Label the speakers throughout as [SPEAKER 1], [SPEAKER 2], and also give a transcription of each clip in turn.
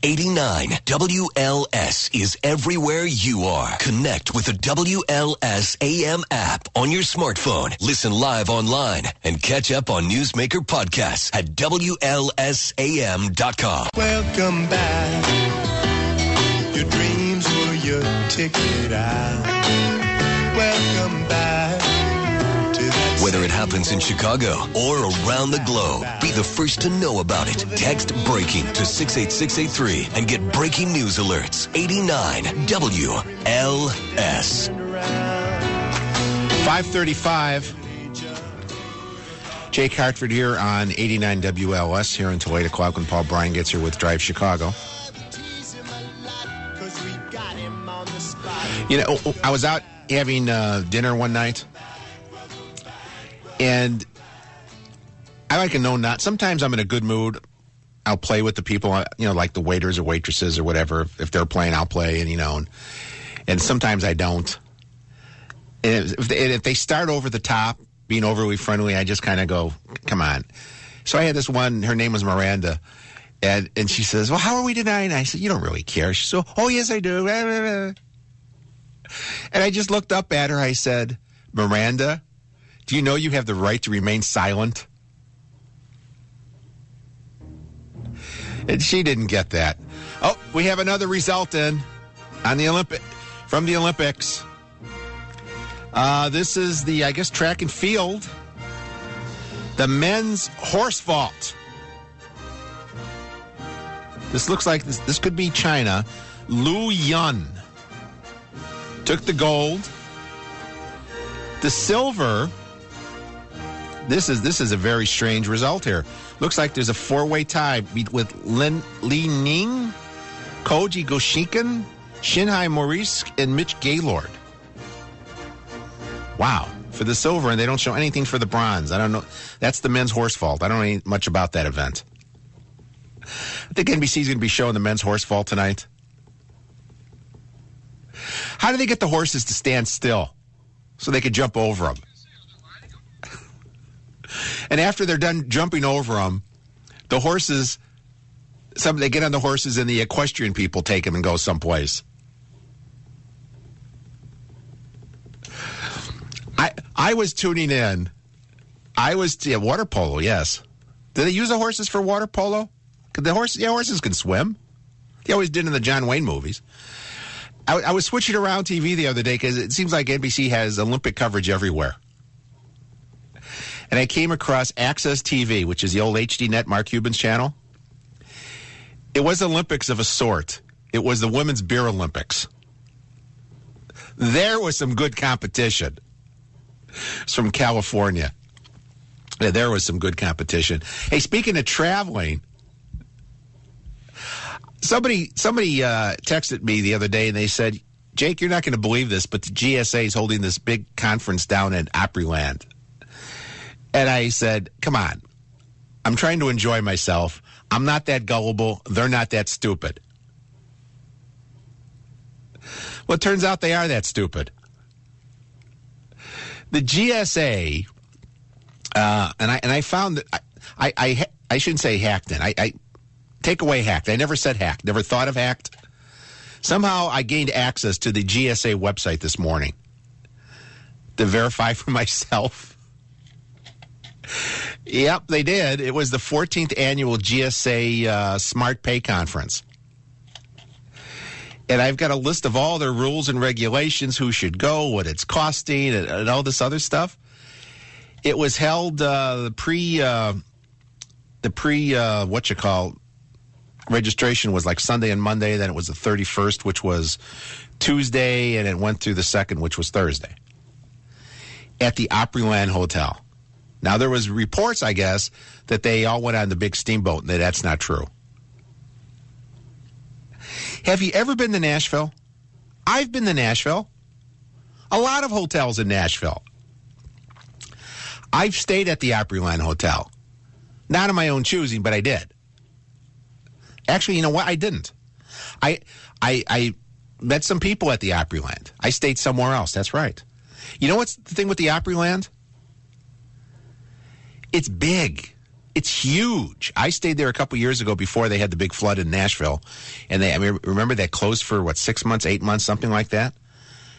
[SPEAKER 1] 89 WLS is everywhere you are. Connect with the WLS AM app on your smartphone. Listen live online and catch up on Newsmaker podcasts at WLSAM.com.
[SPEAKER 2] Welcome back. Your dreams were your ticket out. Welcome back.
[SPEAKER 1] Whether it happens in Chicago or around the globe, be the first to know about it. Text BREAKING to 68683 and get breaking news alerts. 89 WLS.
[SPEAKER 3] 5:35. Jake Hartford here on 89 WLS here until 8 o'clock when Paul Bryan gets here with Drive Chicago. You know, I was out having dinner one night. And I like a no-not. Sometimes I'm in a good mood. I'll play with the people, like the waiters or waitresses or whatever. If they're playing, I'll play, and sometimes I don't. And if they start over the top, being overly friendly, I just kind of go, come on. So I had this one, her name was Miranda, and she says, well, how are we tonight? And I said, you don't really care. She said, oh, yes, I do. And I just looked up at her. I said, Miranda, do you know you have the right to remain silent? And she didn't get that. Oh, we have another result in on the from the Olympics. This is the, I guess, track and field. The men's horse vault. This looks like this could be China. Lu Yun took the gold. The silver. This is a very strange result here. Looks like there's a four-way tie with Li Ning, Koji Goshikin, Shinhai Maurice, and Mitch Gaylord. Wow. For the silver, and they don't show anything for the bronze. I don't know. That's the men's horse vault. I don't know much about that event. I think NBC's going to be showing the men's horse vault tonight. How do they get the horses to stand still so they could jump over them? And after they're done jumping over them, the horses, they get on the horses and the equestrian people take them and go someplace. I was tuning in. Water polo, yes. Do they use the horses for water polo? Horses can swim. They always did in the John Wayne movies. I was switching around TV the other day because it seems like NBC has Olympic coverage everywhere. And I came across Access TV, which is the old HDNet Mark Cuban's channel. It was Olympics of a sort. It was the Women's Beer Olympics. There was some good competition. It's from California. Yeah, there was some good competition. Hey, speaking of traveling, somebody texted me the other day and they said, Jake, you're not going to believe this, but the GSA is holding this big conference down in Opryland. And I said, come on, I'm trying to enjoy myself. I'm not that gullible. They're not that stupid. Well, it turns out they are that stupid. The GSA, and I found that I shouldn't say hacked in. I take away hacked. I never said hacked. Never thought of hacked. Somehow I gained access to the GSA website this morning to verify for myself. Yep, they did. It was the 14th annual GSA Smart Pay Conference. And I've got a list of all their rules and regulations, who should go, what it's costing, and all this other stuff. It was held registration was like Sunday and Monday. Then it was the 31st, which was Tuesday, and it went through the 2nd, which was Thursday, at the Opryland Hotel. Now, there was reports, I guess, that they all went on the big steamboat, and that's not true. Have you ever been to Nashville? I've been to Nashville. A lot of hotels in Nashville. I've stayed at the Opryland Hotel. Not of my own choosing, but I did. Actually, you know what? I didn't. I met some people at the Opryland. I stayed somewhere else. That's right. You know what's the thing with the Opryland? It's big. It's huge. I stayed there a couple years ago before they had the big flood in Nashville. And remember that closed for, 6 months, 8 months, something like that?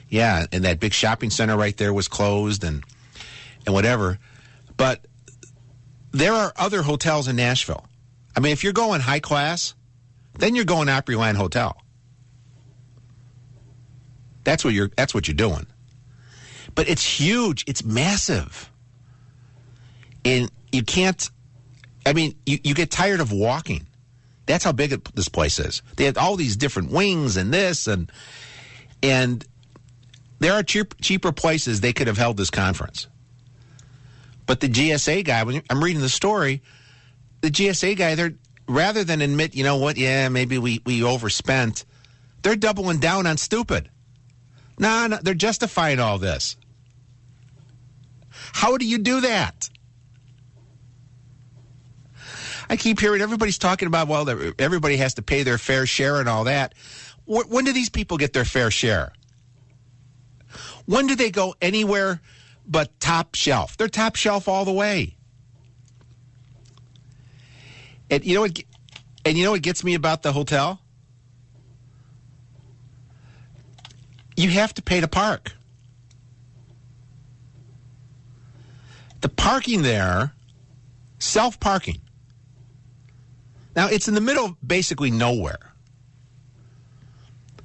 [SPEAKER 3] Yeah, and that big shopping center right there was closed and whatever. But there are other hotels in Nashville. I mean, if you're going high class, then you're going Opryland Hotel. That's what you're doing. But it's huge. It's massive. And you can't, you get tired of walking. That's how big this place is. They have all these different wings and this and there are cheaper places they could have held this conference. But the GSA guy, when I'm reading the story, the GSA guy, rather than admit, you know what, yeah, maybe we overspent, they're doubling down on stupid. No, they're justifying all this. How do you do that? I keep hearing everybody's talking about, well, everybody has to pay their fair share and all that. When do these people get their fair share? When do they go anywhere but top shelf? They're top shelf all the way. And you know what gets me about the hotel? You have to pay to park. The parking there, self-parking. Now, it's in the middle of basically nowhere.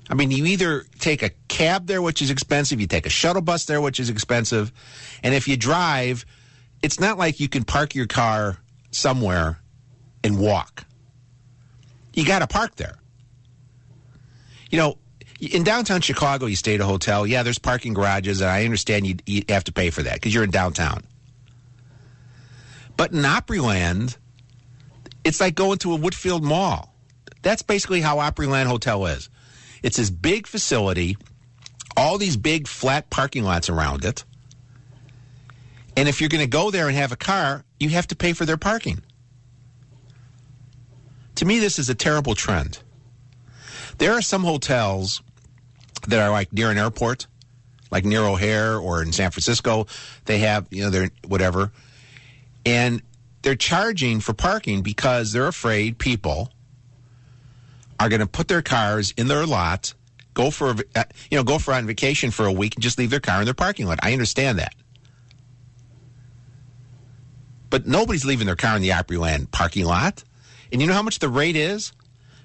[SPEAKER 3] I mean, you either take a cab there, which is expensive, you take a shuttle bus there, which is expensive, and if you drive, it's not like you can park your car somewhere and walk. You got to park there. You know, in downtown Chicago, you stay at a hotel. Yeah, there's parking garages, and I understand you have to pay for that because you're in downtown. But in Opryland, it's like going to a Woodfield Mall. That's basically how Opryland Hotel is. It's this big facility, all these big flat parking lots around it. And if you're going to go there and have a car, you have to pay for their parking. To me, this is a terrible trend. There are some hotels that are like near an airport, like near O'Hare or in San Francisco. They have, they're whatever. And they're charging for parking because they're afraid people are going to put their cars in their lot, go on vacation for a week and just leave their car in their parking lot. I understand that. But nobody's leaving their car in the Opryland parking lot. And you know how much the rate is?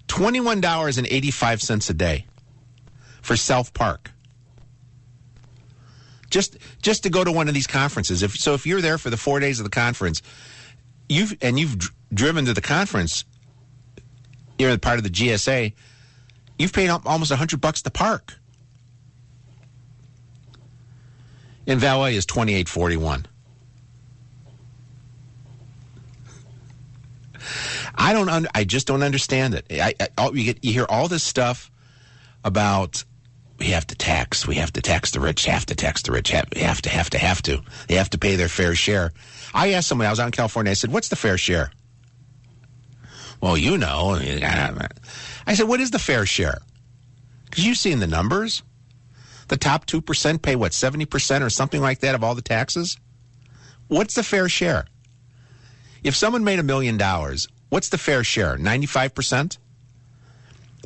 [SPEAKER 3] $21.85 a day for self-park. Just to go to one of these conferences. If you're there for the 4 days of the conference, you've driven to the conference, you're part of the GSA, you've paid almost $100 to park. In valet is $28.41. I just don't understand it. You hear all this stuff about we have to tax the rich, have to tax the rich, have to. They have to pay their fair share. I asked somebody, I was out in California, I said, what's the fair share? Well, I said, what is the fair share? Because you've seen the numbers. The top 2% pay, 70% or something like that of all the taxes? What's the fair share? If someone made $1 million, what's the fair share? 95%?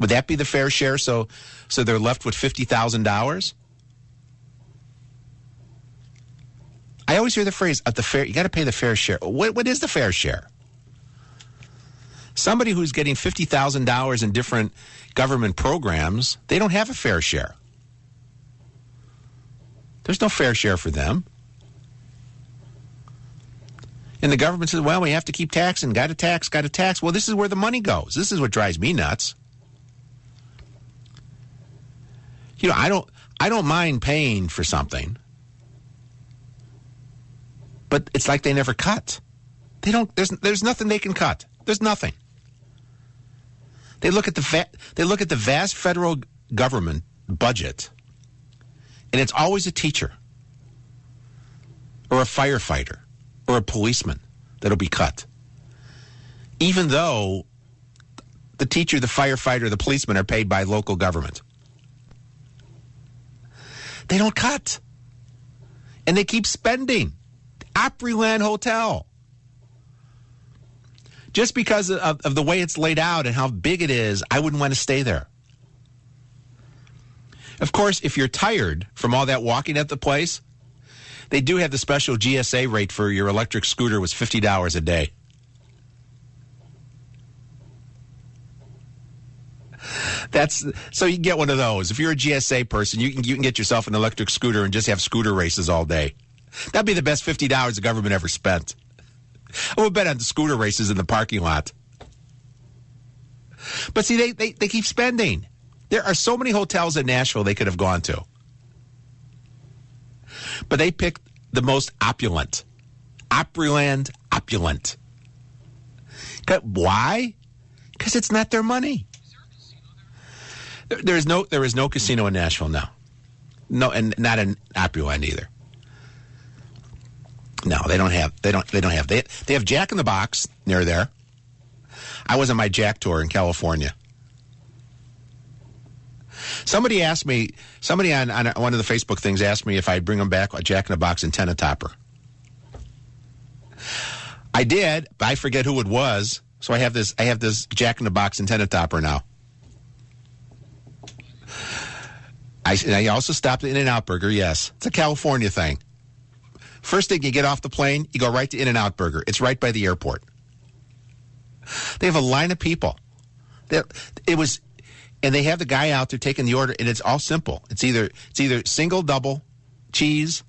[SPEAKER 3] Would that be the fair share? So they're left with $50,000? I always hear the phrase, you got to pay the fair share. What is the fair share? Somebody who's getting $50,000 in different government programs, they don't have a fair share. There's no fair share for them. And the government says, well, we have to keep taxing, got to tax. Well, this is where the money goes. This is what drives me nuts. I don't mind paying for something. But it's like they never cut. There's nothing they can cut. There's nothing. They look at the vast federal government budget, and it's always a teacher or a firefighter or a policeman that'll be cut. Even though the teacher, the firefighter, the policeman are paid by local government. They don't cut. And they keep spending. Opryland Hotel. Just because of the way it's laid out and how big it is, I wouldn't want to stay there. Of course, if you're tired from all that walking at the place, they do have the special GSA rate for your electric scooter was $50 a day. So you can get one of those. If you're a GSA person, you can get yourself an electric scooter and just have scooter races all day. That'd be the best $50 the government ever spent. I would bet on the scooter races in the parking lot. But see, they keep spending. There are so many hotels in Nashville they could have gone to. But they picked the most opulent. Opryland opulent. Why? Because it's not their money. There is no casino in Nashville now. No, and not in Opryland either. No, they don't have. They have Jack in the Box near there. I was on my Jack tour in California. Somebody on one of the Facebook things asked me if I'd bring them back a Jack in the Box antenna topper. I did, but I forget who it was. So I have this Jack in the Box antenna topper now. I also stopped at In-N-Out Burger. Yes, it's a California thing. First thing you get off the plane, you go right to In-N-Out Burger. It's right by the airport. They have a line of people. And they have the guy out there taking the order, and it's all simple. It's either single, double, cheese,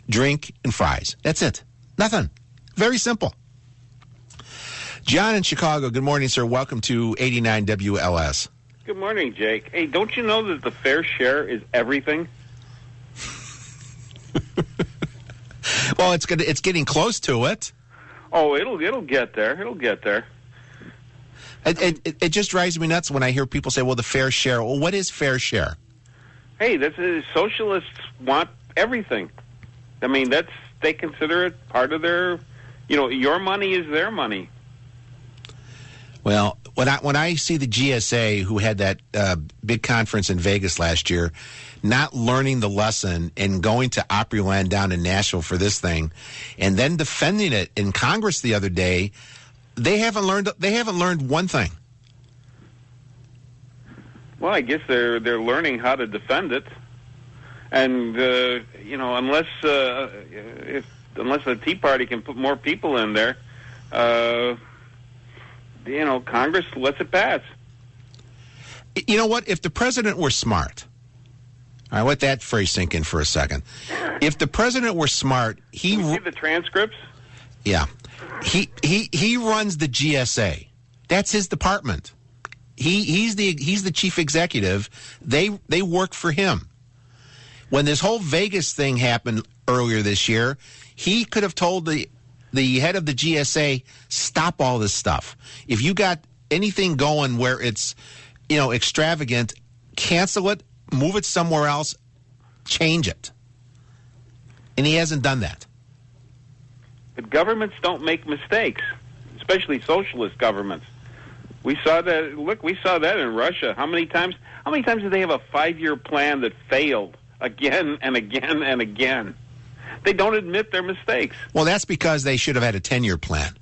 [SPEAKER 3] drink, and fries. That's it. Nothing. Very simple. John in Chicago, good morning, sir. Welcome to 89 WLS.
[SPEAKER 4] Good morning, Jake. Hey, don't you know that the fair share is everything?
[SPEAKER 3] Well, it's getting close to it.
[SPEAKER 4] Oh, it'll get there. It'll get there.
[SPEAKER 3] It just drives me nuts when I hear people say, well, the fair share. Well, what is fair share?
[SPEAKER 4] Hey, socialists want everything. I mean, they consider it part of their, your money is their money.
[SPEAKER 3] Well, when I see the GSA, who had that big conference in Vegas last year, not learning the lesson and going to Opryland down in Nashville for this thing, and then defending it in Congress the other day, they haven't learned one thing.
[SPEAKER 4] Well, I guess they're learning how to defend it, and unless the Tea Party can put more people in there, Congress lets it pass.
[SPEAKER 3] You know what? If the president were smart, I let that phrase sink in for a second. If the president were smart,
[SPEAKER 4] Can you see the transcripts?
[SPEAKER 3] Yeah. He runs the GSA. That's his department. He's the chief executive. They work for him. When this whole Vegas thing happened earlier this year, he could have told the head of the GSA, stop all this stuff. If you got anything going where it's extravagant, cancel it, move it somewhere else, change it. And he hasn't done that.
[SPEAKER 4] But governments don't make mistakes, especially socialist governments. We saw that in Russia. How many times did they have a 5-year plan that failed again and again and again? They don't admit their mistakes.
[SPEAKER 3] Well, that's because they should have had a 10-year plan.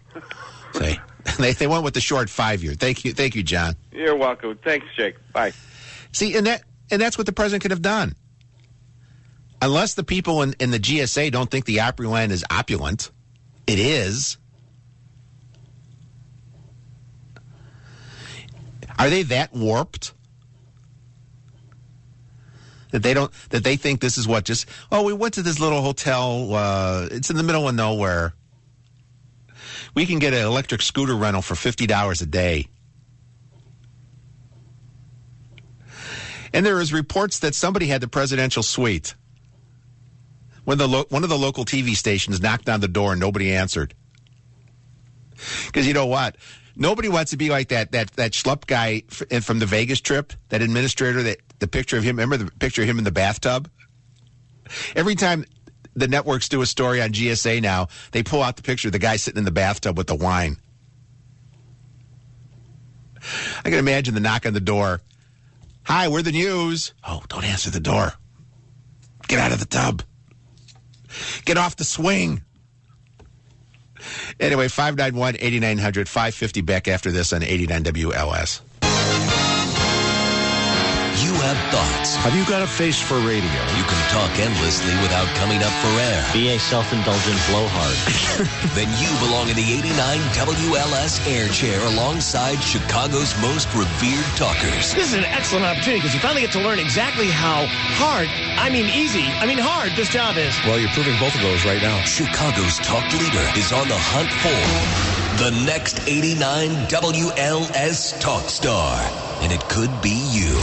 [SPEAKER 3] See, they went with the short 5-year. Thank you, John.
[SPEAKER 4] You're welcome. Thanks, Jake. Bye.
[SPEAKER 3] See, and that's what the president could have done. Unless the people in the GSA don't think the Opryland is opulent, it is. Are they that warped that they think this is what we went to this little hotel, it's in the middle of nowhere. We can get an electric scooter rental for $50 a day. And there is reports that somebody had the presidential suite. One of the local TV stations knocked on the door and nobody answered. Because you know what? Nobody wants to be like that schlup guy from the Vegas trip, that administrator, the picture of him. Remember the picture of him in the bathtub? Every time the networks do a story on GSA now, they pull out the picture of the guy sitting in the bathtub with the wine. I can imagine the knock on the door. Hi, we're the news. Oh, don't answer the door. Get out of the tub. Get off the swing. Anyway, 591-8900, 550 back after this on 89 WLS.
[SPEAKER 1] You have thoughts.
[SPEAKER 5] Have you got a face for radio?
[SPEAKER 1] You can talk endlessly without coming up for air.
[SPEAKER 6] Be a self-indulgent blowhard.
[SPEAKER 1] Then you belong in the 89 WLS air chair alongside Chicago's most revered talkers.
[SPEAKER 7] This is an excellent opportunity because you finally get to learn exactly how hard, hard this job is.
[SPEAKER 5] Well, you're proving both of those right now.
[SPEAKER 1] Chicago's talk leader is on the hunt for the next 89 WLS talk star. And it could be you.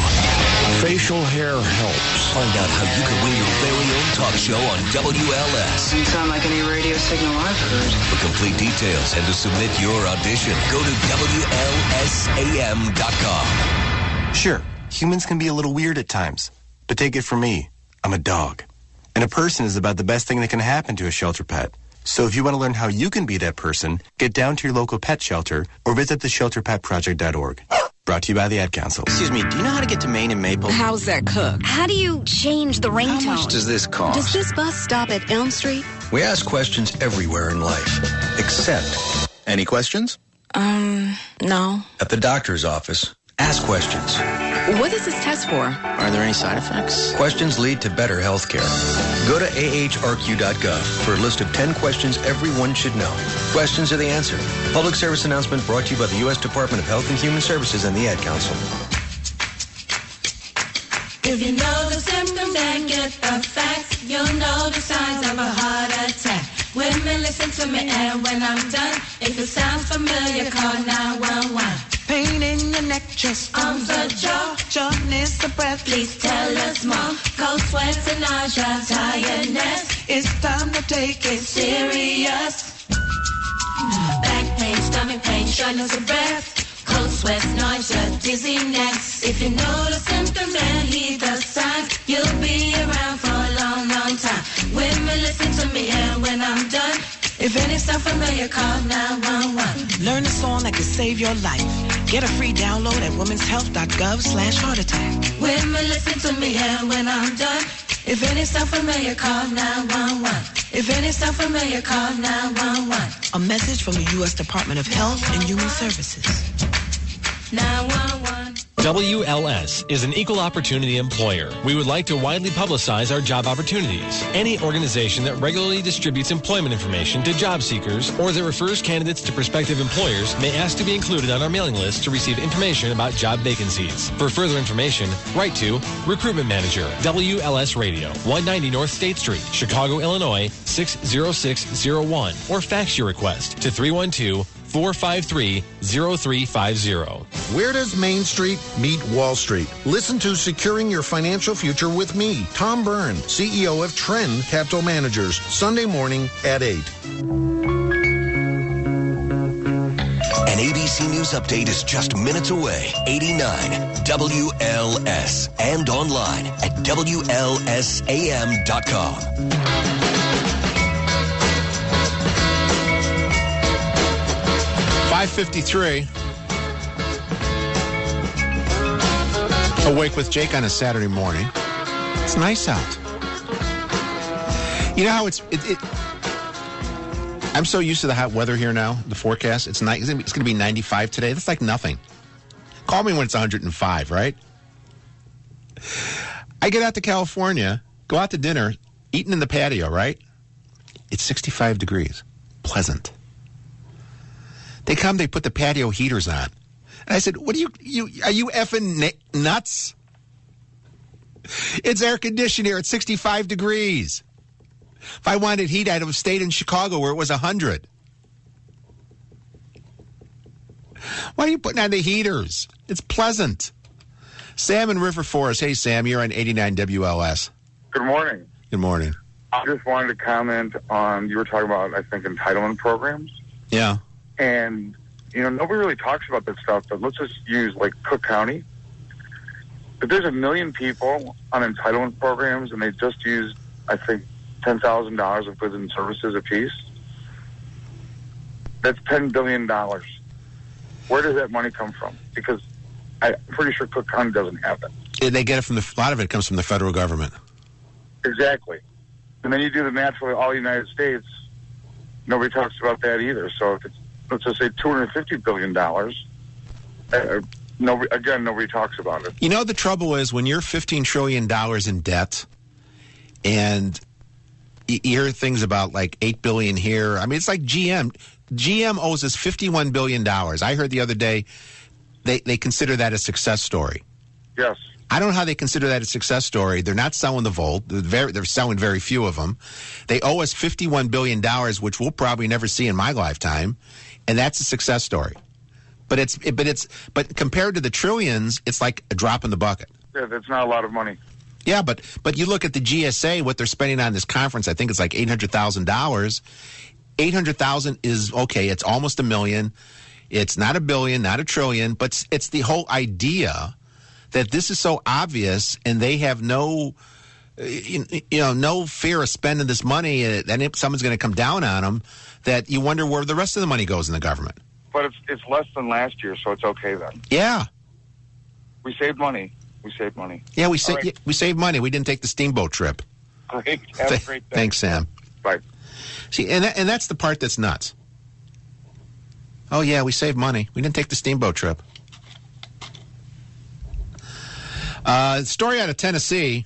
[SPEAKER 5] Facial hair helps.
[SPEAKER 1] Find out how you can win your very own talk show on WLS.
[SPEAKER 8] Doesn't sound like any radio signal I've heard.
[SPEAKER 1] For complete details and to submit your audition, go to WLSAM.com.
[SPEAKER 9] Sure, humans can be a little weird at times. But take it from me, I'm a dog. And a person is about the best thing that can happen to a shelter pet. So if you want to learn how you can be that person, get down to your local pet shelter or visit theshelterpetproject.org. Brought to you by the Ad Council.
[SPEAKER 6] Excuse me, do you know how to get to Maine and Maple?
[SPEAKER 10] How's that cooked? How do you change the ringtone?
[SPEAKER 6] How much does this cost?
[SPEAKER 10] Does this bus stop at Elm Street?
[SPEAKER 5] We ask questions everywhere in life, except... Any questions?
[SPEAKER 10] No.
[SPEAKER 5] At the doctor's office, ask questions.
[SPEAKER 10] What is this test for?
[SPEAKER 6] Are there any side effects?
[SPEAKER 5] Questions lead to better health care. Go to ahrq.gov for a list of 10 questions everyone should know. Questions are the answer. Public service announcement brought to you by the U.S. Department of Health and Human Services and the Ad Council.
[SPEAKER 11] If you know the symptoms and get the facts, you'll know the signs of a heart attack. Women, listen to me, and when I'm done, if it sounds familiar, call 911.
[SPEAKER 12] Pain in your neck, chest,
[SPEAKER 11] arms or jaw,
[SPEAKER 12] shortness of breath.
[SPEAKER 11] Please tell us more. Cold sweats and nausea, tiredness.
[SPEAKER 12] It's time to take it
[SPEAKER 11] serious. Back pain, stomach pain, shortness of breath. Cold sweats, nausea, dizziness. If you know the symptoms and heed the signs, you'll be around for a long, long time. Women, listen to me, and when I'm done, if any sound familiar, call 911.
[SPEAKER 12] Learn a song that could save your life. Get a free download at womenshealth.gov/heart attack.
[SPEAKER 11] Women, listen to me, and when I'm done, if any sound familiar, call 911. If any sound familiar, call 911.
[SPEAKER 12] A message from the U.S. Department of Health and Human Services.
[SPEAKER 11] 911.
[SPEAKER 13] WLS is an equal opportunity employer. We would like to widely publicize our job opportunities. Any organization that regularly distributes employment information to job seekers or that refers candidates to prospective employers may ask to be included on our mailing list to receive information about job vacancies. For further information, write to Recruitment Manager, WLS Radio, 190 North State Street, Chicago, Illinois, 60601, or fax your request to 312-453-0350.
[SPEAKER 14] Where does Main Street meet Wall Street? Listen to Securing Your Financial Future with me, Tom Byrne, CEO of Trend Capital Managers, Sunday morning at 8.
[SPEAKER 1] An ABC News update is just minutes away. 89 WLS and online at WLSAM.com.
[SPEAKER 3] 5:53. Awake with Jake on a Saturday morning. It's nice out. You know how I'm so used to the hot weather here now, the forecast. It's nice. It's going to be 95 today. That's like nothing. Call me when it's 105, right? I get out to California, go out to dinner, eating in the patio, right? It's 65 degrees. Pleasant. They come, they put the patio heaters on. And I said, "What are you effing nuts? It's air conditioned here at 65 degrees. If I wanted heat, I'd have stayed in Chicago where it was 100. Why are you putting on the heaters? It's pleasant." Sam in River Forest. Hey, Sam, you're on 89 WLS.
[SPEAKER 15] Good morning.
[SPEAKER 3] Good morning.
[SPEAKER 15] I just wanted to comment on, you were talking about, I think, entitlement programs.
[SPEAKER 3] Yeah.
[SPEAKER 15] And, nobody really talks about this stuff, but let's just use, Cook County. If there's 1 million people on entitlement programs and they just use, I think, $10,000 of goods and services apiece, that's $10 billion. Where does that money come from? Because I'm pretty sure Cook County doesn't have it.
[SPEAKER 3] Yeah, they get it from a lot of it comes from the federal government.
[SPEAKER 15] Exactly. And then you do the math for all the United States, nobody talks about that either. So if it's, let's just say $250 billion, nobody talks about it.
[SPEAKER 3] You know, the trouble is when you're $15 trillion in debt and you hear things about like $8 billion here. I mean, it's like GM. GM owes us $51 billion. I heard the other day they consider that a success story.
[SPEAKER 15] Yes.
[SPEAKER 3] I don't know how they consider that a success story. They're not selling the Volt. They're selling very few of them. They owe us $51 billion, which we'll probably never see in my lifetime, and that's a success story. But compared to the trillions, it's like a drop in the bucket.
[SPEAKER 15] Yeah, that's not a lot of money.
[SPEAKER 3] Yeah, but you look at the GSA, what they're spending on this conference. I think it's like $800,000. $800,000 is okay. It's almost $1 million. It's not $1 billion, not $1 trillion, but it's the whole idea that this is so obvious, and they have no fear of spending this money, and if someone's going to come down on them, that you wonder where the rest of the money goes in the government.
[SPEAKER 15] But it's less than last year, so it's okay then.
[SPEAKER 3] Yeah.
[SPEAKER 15] We saved money.
[SPEAKER 3] Yeah, we saved money. We didn't take the steamboat trip.
[SPEAKER 15] Great. Have a great day.
[SPEAKER 3] Thanks, Sam.
[SPEAKER 15] Bye.
[SPEAKER 3] See, and that's the part that's nuts. Oh, yeah, we saved money. We didn't take the steamboat trip. Story out of Tennessee.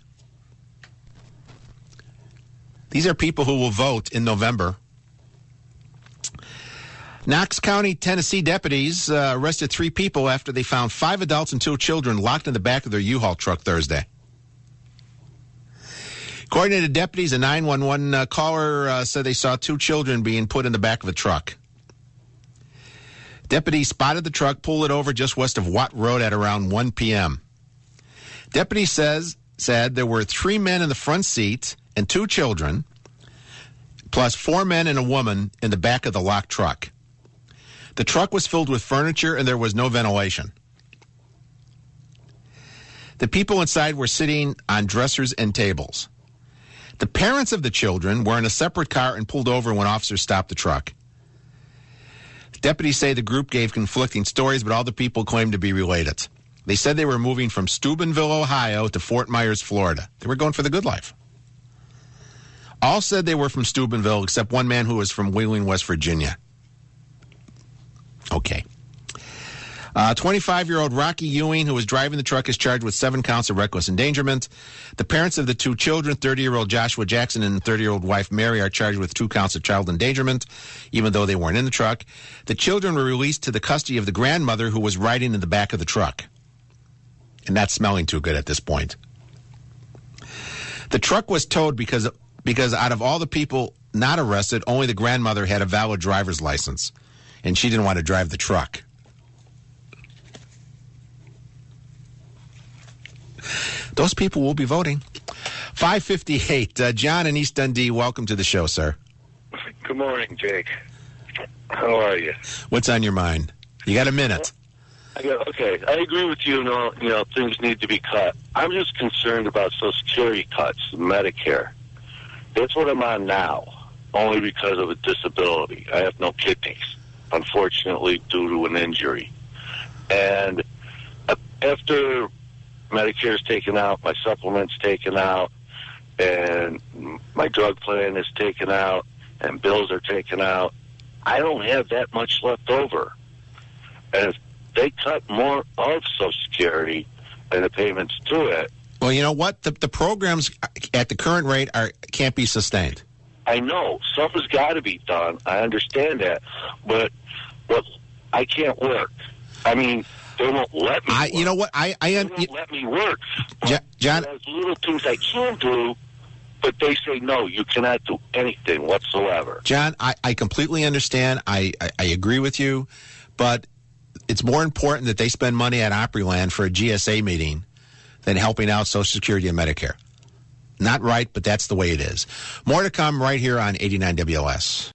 [SPEAKER 3] These are people who will vote in November. Knox County, Tennessee deputies arrested 3 people after they found 5 adults and 2 children locked in the back of their U-Haul truck Thursday. According to the deputies, a 911 caller said they saw 2 children being put in the back of a truck. Deputies spotted the truck, pulled it over just west of Watt Road at around 1 p.m. Deputy said there were 3 men in the front seat and 2 children, plus 4 men and a woman in the back of the locked truck. The truck was filled with furniture and there was no ventilation. The people inside were sitting on dressers and tables. The parents of the children were in a separate car and pulled over when officers stopped the truck. Deputies say the group gave conflicting stories, but all the people claimed to be related. They said they were moving from Steubenville, Ohio to Fort Myers, Florida. They were going for the good life. All said they were from Steubenville, except one man who was from Wheeling, West Virginia. Okay. 25-year-old Rocky Ewing, who was driving the truck, is charged with 7 counts of reckless endangerment. The parents of the 2 children, 30-year-old Joshua Jackson and 30-year-old wife Mary, are charged with 2 counts of child endangerment, even though they weren't in the truck. The children were released to the custody of the grandmother, who was riding in the back of the truck. And not smelling too good at this point. The truck was towed because out of all the people not arrested, only the grandmother had a valid driver's license, and she didn't want to drive the truck. Those people will be voting. 5:58. John in East Dundee, welcome to the show, sir.
[SPEAKER 16] Good morning, Jake. How are you?
[SPEAKER 3] What's on your mind? You got a minute.
[SPEAKER 16] Okay, I agree with you. Things need to be cut. I'm just concerned about Social Security cuts, Medicare. That's what I'm on now, only because of a disability. I have no kidneys, unfortunately, due to an injury. And after Medicare's taken out, my supplement's taken out, and my drug plan is taken out, and bills are taken out, I don't have that much left over. And if they cut more of Social Security and the payments to it.
[SPEAKER 3] Well, you know what? The programs at the current rate can't be sustained.
[SPEAKER 16] I know. Something's got to be done. I understand that. But I can't work. I mean, they won't let me work.
[SPEAKER 3] You know what?
[SPEAKER 16] They won't let me work.
[SPEAKER 3] John,
[SPEAKER 16] there's little things I can do, but they say, no, you cannot do anything whatsoever.
[SPEAKER 3] John, I completely understand. I agree with you. But it's more important that they spend money at Opryland for a GSA meeting than helping out Social Security and Medicare. Not right, but that's the way it is. More to come right here on 89 WLS.